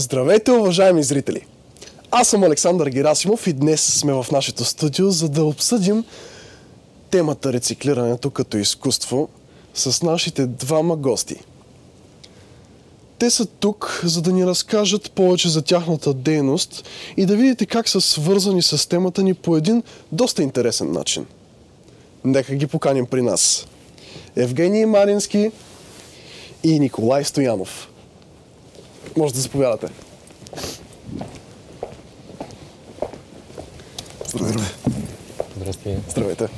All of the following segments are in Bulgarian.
Здравейте, уважаеми зрители! Аз съм Александър Герасимов и днес сме в нашето студио, за да обсъдим темата рециклирането като изкуство с нашите двама гости. Те са тук, за да ни разкажат повече за тяхната дейност и да видите как са свързани с темата ни по един доста интересен начин. Нека ги поканим при нас. Евгений Марински и Николай Стоянов. Може да заповядате. Здравейте. Здрасти. Здравейте.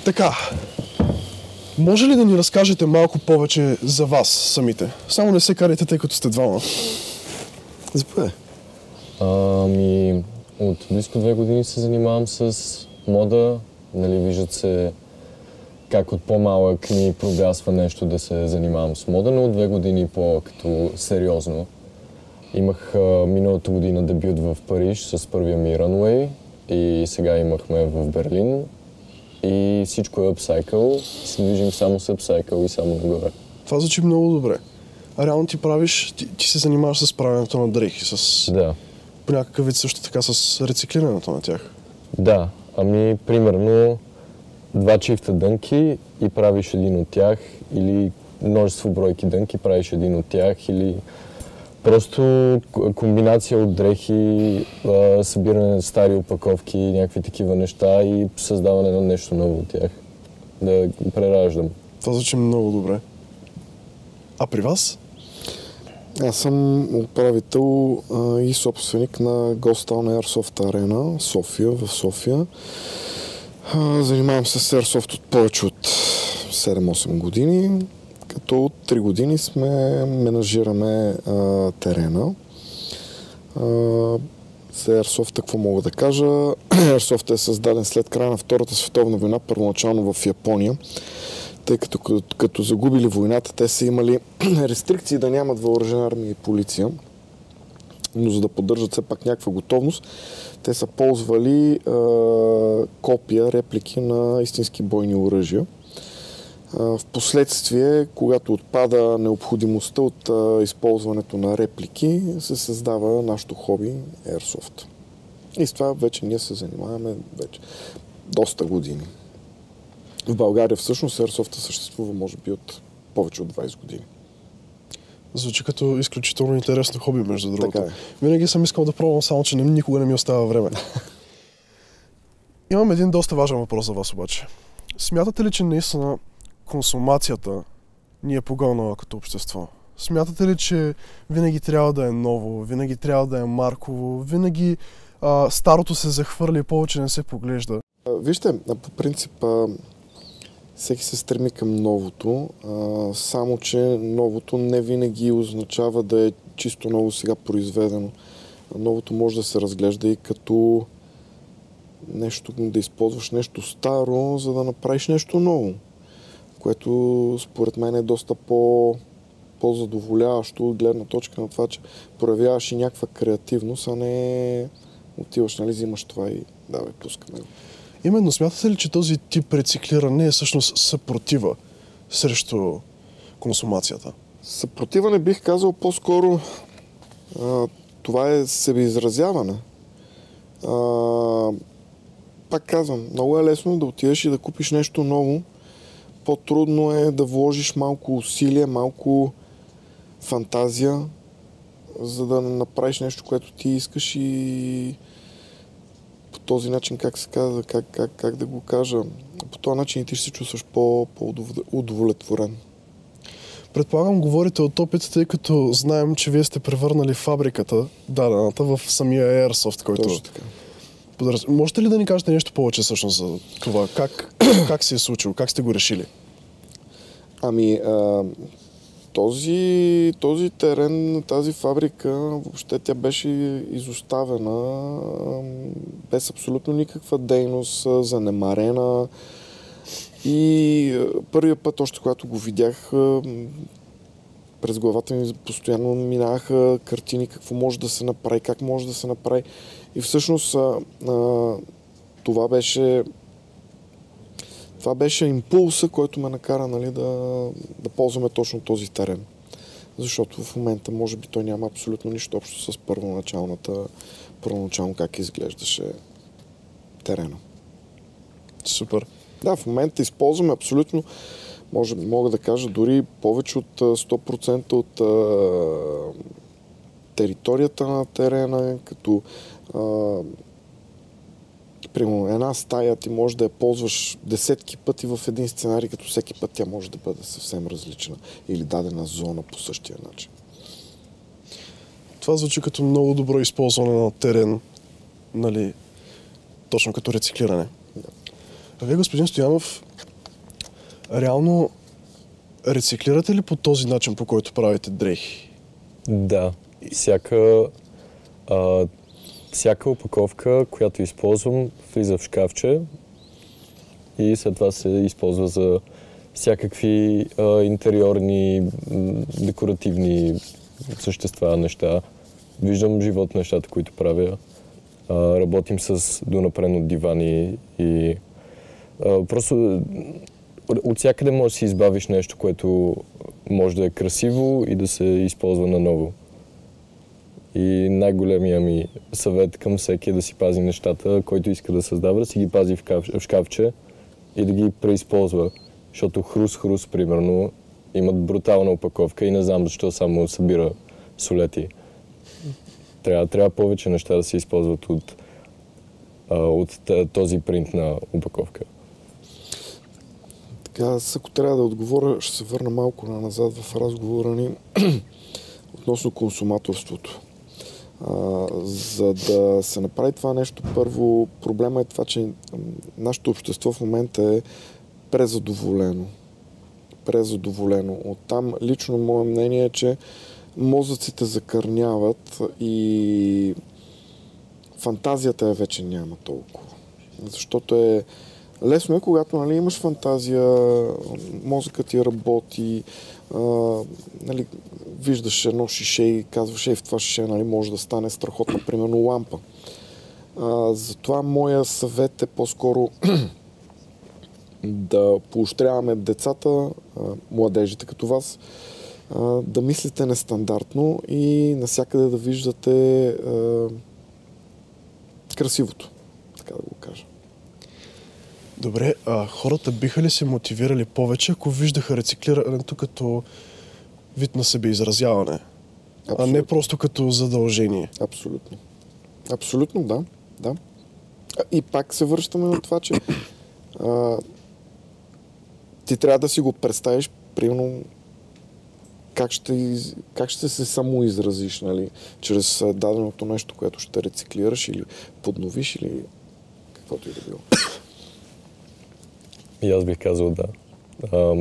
Така, може ли да ни разкажете малко повече за вас самите? Само не се карайте, тъй като сте двама. Заповядай. От близко 2 години се занимавам с мода. Нали, виждат се как от по-малък ми прогасва нещо да се занимавам с мода, но от 2 години по-като сериозно. Имах миналата година дебют в Париж с първия ми runway и сега имахме в Берлин. И всичко е upcycle, се движим само с upcycle и само нагоре. Това звучи много добре. А реално ти правиш, ти се занимаваш с правенето на дрехи, с... Да. По някакъв вид също така с рециклирането на тях. Да, примерно 2 чифта дънки и правиш един от тях, или множество бройки дънки, правиш един от тях, или просто комбинация от дрехи, събиране на стари опаковки, някакви такива неща и създаване на нещо ново от тях. Да прераждам. Това звучи много добре. А при вас? Аз съм управител и собственик на Ghost Town Airsoft Arena, София, в София. Занимавам се с Airsoft от повече от 7-8 години, като от 3 години менажираме терена. За Airsoft какво мога да кажа? Airsoft е създаден след края на Втората световна война, първоначално в Япония, тъй като загубили войната, те са имали рестрикции да нямат въоръжена армия и полиция, но за да поддържат все пак някаква готовност, те са ползвали копия, реплики на истински бойни оръжия. Впоследствие, когато отпада необходимостта от използването на реплики, се създава нашето хоби Airsoft. И с това вече ние се занимаваме вече доста години. В България всъщност Airsoft съществува може би от повече от 20 години. Звучи като изключително интересно хоби, между другото. Така е. Винаги съм искал да пробвам, само че никога не ми остава време. Имам един доста важен въпрос за вас обаче. Смятате ли, че наистина консумацията ни е погълнала като общество? Смятате ли, че винаги трябва да е ново, винаги трябва да е марково, винаги старото се захвърли и повече не се поглежда? Вижте, по принцип всеки се стреми към новото, само че новото не винаги означава да е чисто ново сега произведено. Новото може да се разглежда и като нещо, да използваш нещо старо, за да направиш нещо ново, което според мен е доста по-задоволяващо от гледна точка на това, че проявяваш и някаква креативност, а не отиваш, нали, взимаш това и давай, пускаме го. Именно, смятате ли, че този тип рециклиране е всъщност съпротива срещу консумацията? Съпротива не бих казал, по-скоро това е себеизразяване. Пак казвам, много е лесно да отидеш и да купиш нещо ново. По-трудно е да вложиш малко усилие, малко фантазия, за да направиш нещо, което ти искаш и по този начин, как се казва, как да го кажа, по този начин и ти ще се чувстваш по-удовлетворен. Предполагам, говорите от опит, тъй като знаем, че вие сте превърнали фабриката, дадената, в самия Airsoft, който... Точно така. Можете ли да ни кажете нещо повече всъщност за това? Как се е случило? Как сте го решили? Този терен, тази фабрика, въобще тя беше изоставена без абсолютно никаква дейност, занемарена. И първият път, още когато го видях, през главата ми постоянно минаха картини, какво може да се направи, как може да се направи. И всъщност това Това беше импулса, който ме накара, нали, да ползваме точно този терен. Защото в момента може би той няма абсолютно нищо общо с първоначално как изглеждаше терена. Супер. Да, в момента използваме абсолютно, мога да кажа, дори повече от 100% от територията на терена, като примерно една стая ти може да я ползваш десетки пъти в един сценарий, като всеки път тя може да бъде съвсем различна или дадена зона по същия начин. Това звучи като много добро използване на терен, нали, точно като рециклиране. Да. А вие, господин Стоянов, реално рециклирате ли по този начин, по който правите дрехи? Да. Всяка опаковка, която използвам, влиза в шкафче и след това се използва за всякакви интериорни, декоративни същества, неща. Виждам живот в нещата, които правя. Работим с донапрен от дивани и просто от всякъде можеш да си избавиш нещо, което може да е красиво и да се използва наново. И най-големия ми съвет към всеки е да си пази нещата, който иска да създава, да си ги пази в шкафче и да ги преизползва. Защото Хрус, примерно, имат брутална опаковка и не знам защо само събира солети. Трябва повече неща да се използват от този принт на опаковка. Така, ако трябва да отговоря, ще се върна малко назад в разговора ни относно консуматорството. За да се направи това нещо, първо проблема е това, че нашето общество в момента е презадоволено. Оттам лично мое мнение е, че мозъците закърняват и фантазията вече няма толкова. Защото лесно е, когато, нали, имаш фантазия, мозъкът ти работи, нали, виждаш едно шише и казваш, в това шише, нали, може да стане страхотна, примерно, лампа. Затова моя съвет е по-скоро да поощряваме децата, младежите като вас, да мислите нестандартно и навсякъде да виждате красивото, така да го кажа. Добре, хората биха ли се мотивирали повече, ако виждаха рециклирането като вид на себеизразяване, а не просто като задължение? Абсолютно. Абсолютно, да. И пак се връщаме на това, че ти трябва да си го представиш, примерно, как ще се самоизразиш, нали, чрез даденото нещо, което ще рециклираш или подновиш, или каквото и да било. И аз бих казал да.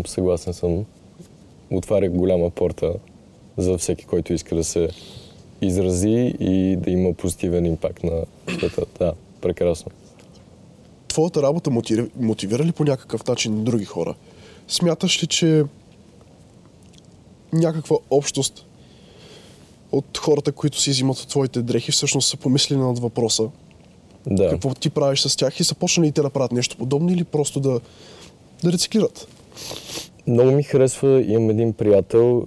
Съгласен съм. Отваря голяма порта за всеки, който иска да се изрази и да има позитивен импакт на света. Да, прекрасно. Твоята работа мотивира ли по някакъв начин други хора? Смяташ ли, че някаква общност от хората, които си взимат от твоите дрехи, всъщност са помислили над въпроса? Да. Какво ти правиш с тях и са почнали и те да правят нещо подобно или просто да рециклират? Много ми харесва, имам един приятел,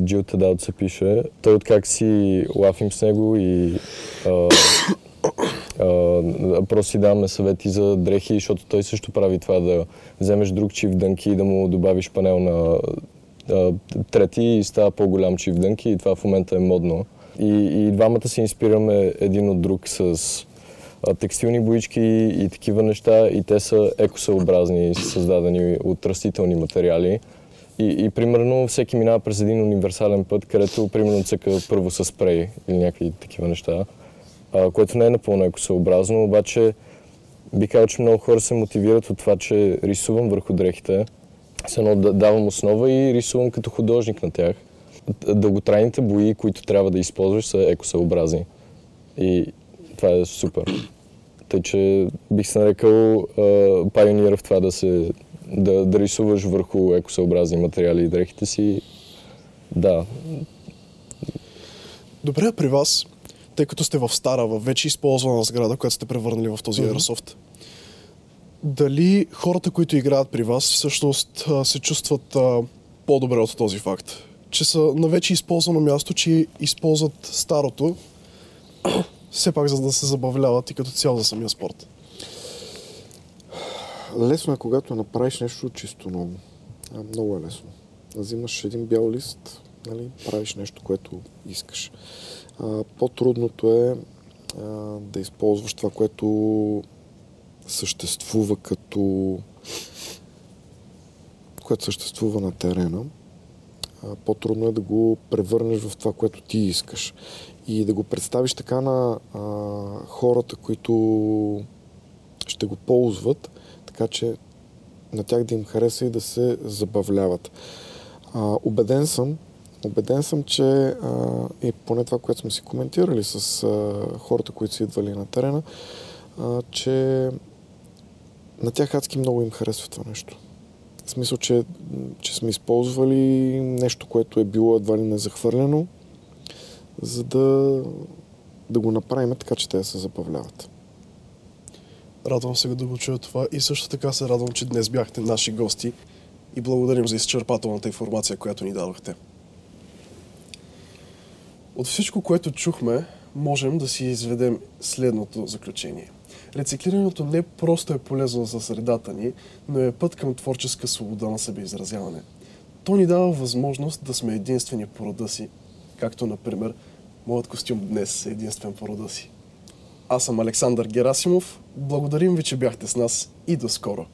Джил Тадаут се пише. Той откак си лафим с него и просто си даваме съвети за дрехи, защото той също прави това, да вземеш друг чифт дънки и да му добавиш панел на трети и става по-голям чифт дънки и това в момента е модно. И двамата се инспираме един от друг с текстилни боички и такива неща и те са екосъобразни, създадени от растителни материали. И примерно всеки минава през един универсален път, където примерно цъка първо със спрей или някакви такива неща, което не е напълно екосъобразно, обаче би казал, че много хора се мотивират от това, че рисувам върху дрехите, да давам основа и рисувам като художник на тях. Дълготрайните бои, които трябва да използваш, са екосъобразни. И това е супер. Тъй, че бих се нарекал пайонир в това да рисуваш върху екосъобразни материали и дрехите си. Да. Добре, при вас, тъй като сте в стара, в вече използвана сграда, която сте превърнали в този Airsoft, Дали хората, които играят при вас, всъщност се чувстват по-добре от този факт? Че са на вече използвано място, че използват старото, все пак за да се забавляват и като цяло за самия спорт. Лесно е, когато направиш нещо чисто ново. Много е лесно. Взимаш един бял лист, нали, правиш нещо, което искаш. По-трудното е да използваш това, което съществува което съществува на терена. По-трудно е да го превърнеш в това, което ти искаш. И да го представиш така на хората, които ще го ползват, така че на тях да им хареса и да се забавляват. Убеден съм, че и поне това, което сме си коментирали с хората, които са идвали на терена, че на тях адски много им харесва това нещо. В смисъл, че сме използвали нещо, което е било едва ли незахвърлено, за да го направим така, че те да се забавляват. Радвам се да го чуя това и също така се радвам, че днес бяхте наши гости и благодарим за изчерпателната информация, която ни дадохте. От всичко, което чухме, можем да си изведем следното заключение. Рециклирането не просто е полезно за средата ни, но е път към творческа свобода на себеизразяване. То ни дава възможност да сме единствени по рода си, както, например, моят костюм днес е единствен по рода си. Аз съм Александър Герасимов. Благодарим ви, че бяхте с нас и до скоро!